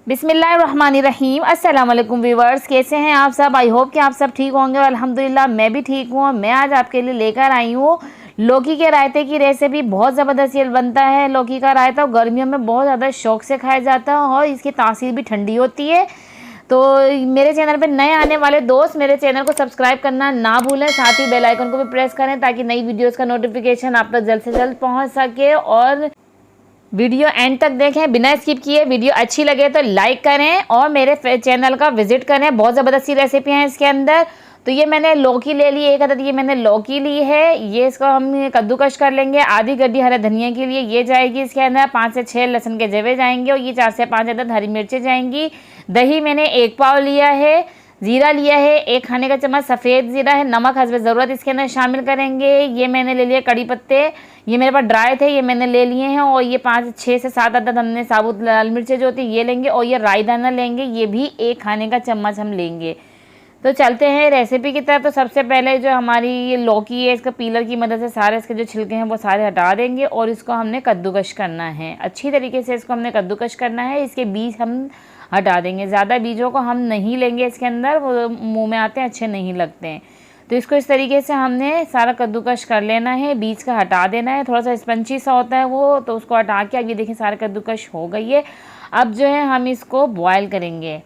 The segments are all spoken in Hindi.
बिस्मिल्लाहिर्रहमानिर्रहीम। अस्सलाम वालेकुम व्यूवर्स, कैसे हैं आप सब। आई होप कि आप सब ठीक होंगे। अल्हम्दुलिल्लाह मैं भी ठीक हूँ। मैं आज आपके लिए लेकर आई हूँ लौकी के रायते की रेसिपी। बहुत ज़बरदस्त ये बनता है लौकी का रायता। गर्मियों में बहुत ज़्यादा शौक से खाया जाता है और इसकी तासीर भी ठंडी होती है। तो मेरे चैनल पे नए आने वाले दोस्त मेरे चैनल को सब्सक्राइब करना ना भूलें, साथ ही बेल आइकन को भी प्रेस करें ताकि नई वीडियोस का नोटिफिकेशन आप तक जल्द से जल्द पहुंच सके। और वीडियो एंड तक देखें बिना स्किप किए। वीडियो अच्छी लगे तो लाइक करें और मेरे चैनल का विजिट करें। बहुत ज़बरदस्ती रेसिपी हैं इसके अंदर। तो ये मैंने लौकी ले ली, एक अदद ये मैंने लौकी ली है। ये इसको हम कद्दूकश कर लेंगे। आधी गड्डी हरे धनिया के लिए ये जाएगी इसके अंदर। 5 से 6 लहसुन के जवे जाएंगे और ये 4 से 5 अदद हरी मिर्चें जाएंगी। दही मैंने 1 पाव लिया है। ज़ीरा लिया है 1 खाने का चम्मच सफ़ेद ज़ीरा है। नमक हस्बे ज़रूरत इसके अंदर शामिल करेंगे। ये मैंने ले लिया कड़ी पत्ते, ये मेरे पास ड्राई थे, ये मैंने ले लिए हैं। और ये 6 से 7 अदद हमने साबुत लाल मिर्चें जो होती है ये लेंगे। और ये राई दाना लेंगे, ये भी 1 खाने का चम्मच हम लेंगे। तो चलते हैं रेसिपी की तरफ। तो सबसे पहले जो हमारी ये लौकी है इसका पीलर की मदद से सारे इसके जो छिलके हैं वो सारे हटा देंगे और इसको हमने कद्दूकश करना है। अच्छी तरीके से इसको हमने कद्दूकश करना है। इसके बीज हम हटा देंगे। ज़्यादा बीजों को हम नहीं लेंगे इसके अंदर, वो मुंह में आते हैं, अच्छे नहीं लगते हैं। तो इसको इस तरीके से हमने सारा कद्दूकश कर लेना है। बीज का हटा देना है। थोड़ा सा स्पंची सा होता है वो, तो उसको हटा के अब ये देखिए सारा कद्दूकश हो गई है। अब जो है हम इसको बॉयल करेंगे।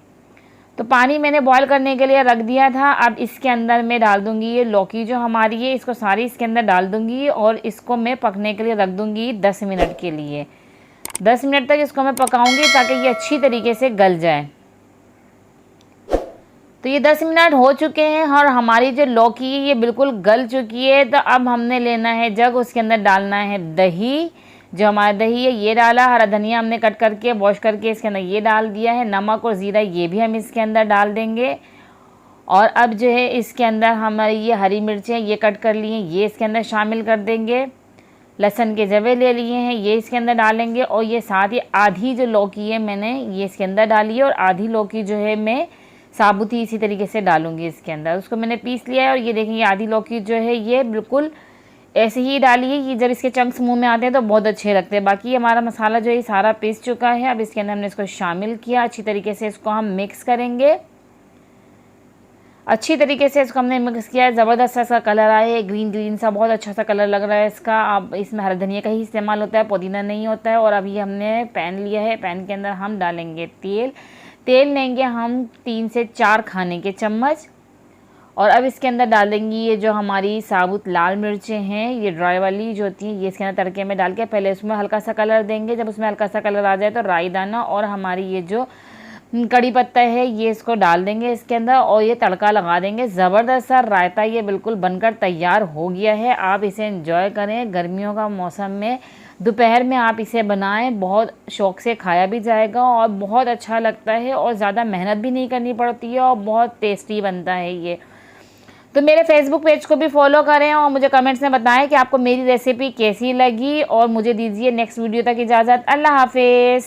तो पानी मैंने बॉयल करने के लिए रख दिया था। अब इसके अंदर मैं डाल दूंगी ये लौकी जो हमारी है, इसको सारी इसके अंदर डाल दूंगी और इसको मैं पकने के लिए रख दूंगी 10 मिनट के लिए। 10 मिनट तक इसको मैं पकाऊंगी ताकि ये अच्छी तरीके से गल जाए। तो ये 10 मिनट हो चुके हैं और हमारी जो लौकी है ये बिल्कुल गल चुकी है। तो अब हमने लेना है जग, उसके अंदर डालना है दही। जो हमारा दही है ये डाला, हरा धनिया हमने कट करके वॉश करके इसके अंदर ये डाल दिया है। नमक और ज़ीरा ये भी हम इसके अंदर डाल देंगे। और अब जो है इसके अंदर हमारी ये हरी मिर्चें ये कट कर ली हैं ये इसके अंदर शामिल कर देंगे। लहसुन के जवे ले लिए हैं ये इसके अंदर डालेंगे। और ये साथ ही आधी जो लौकी है मैंने ये इसके अंदर डाली है और आधी लौकी जो है मैं साबुत ही इसी तरीके से डालूंगी इसके अंदर। उसको मैंने पीस लिया है और ये देखेंगे आधी लौकी जो है ये बिल्कुल ऐसे ही डाली है। ये जब इसके चंक्स मुंह में आते हैं तो बहुत अच्छे लगते हैं। बाकी हमारा मसाला जो है सारा पीस चुका है। अब इसके अंदर हमने इसको शामिल किया। अच्छी तरीके से इसको हम मिक्स करेंगे। अच्छी तरीके से इसको हमने मिक्स किया है। ज़बरदस्त सा कलर आया है, ग्रीन ग्रीन सा, बहुत अच्छा सा कलर लग रहा है इसका। अब इसमें हरा धनिया का ही इस्तेमाल होता है, पुदीना नहीं होता है। और अभी हमने पैन लिया है, पैन के अंदर हम डालेंगे तेल। तेल लेंगे हम 3 से 4 खाने के चम्मच। और अब इसके अंदर डालेंगी ये जो हमारी साबुत लाल मिर्चें हैं, ये ड्राई वाली जो होती हैं, ये इसके अंदर तड़के में डाल के पहले उसमें हल्का सा कलर देंगे। जब उसमें हल्का सा कलर आ जाए तो राई दाना और हमारी ये जो कड़ी पत्ता है ये इसको डाल देंगे इसके अंदर और ये तड़का लगा देंगे। ज़बरदस्त सा रायता ये बिल्कुल बनकर तैयार हो गया है। आप इसे एंजॉय करें। गर्मियों का मौसम में दोपहर में आप इसे बनाएं, बहुत शौक़ से खाया भी जाएगा और बहुत अच्छा लगता है और ज़्यादा मेहनत भी नहीं करनी पड़ती है और बहुत टेस्टी बनता है ये। तो मेरे फेसबुक पेज को भी फॉलो करें और मुझे कमेंट्स में बताएं कि आपको मेरी रेसिपी कैसी लगी। और मुझे दीजिए नेक्स्ट वीडियो तक इजाज़त। अल्लाह हाफिज़।